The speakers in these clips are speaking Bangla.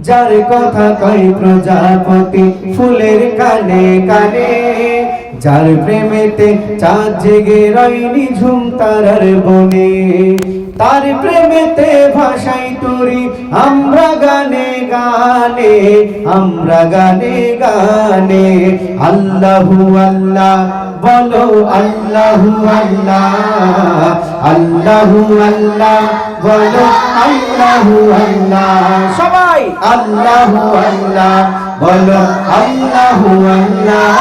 যার কথা কয় প্রজাপতি ফুলের কানে কানে, যার প্রেমেতে চাঁদ জেগে রয় নিঝুম তারার বনে, তার প্রেমেতে ভাষাই তুরি আমরা গানে গানে, আমরা গানে গানে। আল্লাহু আল্লাহ বলো আল্লাহু আল্লাহ, আল্লাহু আল্লাহ বলো আল্লাহু আল্লাহ, সবাই আল্লাহু আল্লাহ বলো আল্লাহু আল্লাহ,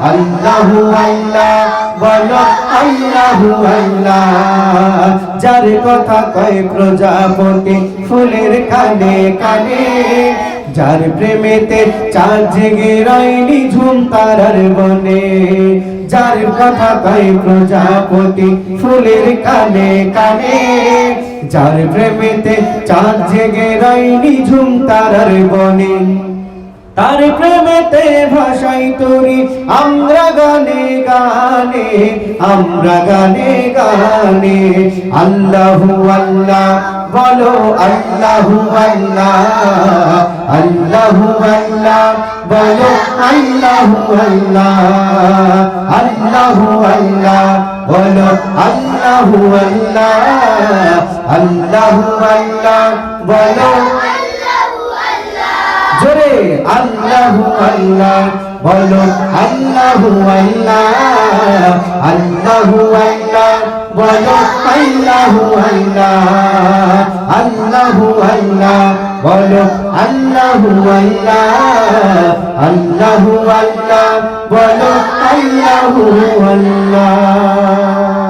আল্লাহু আল্লাহ বলো আল্লাহু আল্লাহ। যার কথা কয় প্রজাপতি ফুলের কানে কানে, যার প্রেমেতে চাঁদ জেগে রয় নিঝুম তারার বনে, যার কথা কয় প্রজাপতি ফুলের কানে কানে, যার প্রেমেতে চাঁদ জেগে রয় নিঝুম তারার বনে, তার প্রেমেতে ভাষাই তুরি আমরা গানে গানে, আমরা গানে গানে। আল্লাহু আল্লাহ বলো আল্লাহু আল্লাহ, আল্লাহু আল্লাহ বলো আল্লাহু আল্লাহ, আল্লাহু আল্লাহ বলো আল্লাহু আল্লাহ, আল্লাহু আল্লাহ বলো জোরে আল্লাহু আল্লাহ বলো আল্লাহু আল্লাহ, আল্লাহু আল্লাহ বলো আল্লাহু আল্লাহ, আল্লাহু আল্লাহ বলো আল্লাহু আল্লাহ, আল্লাহু আল্লাহ বলো আল্লাহু আল্লাহ।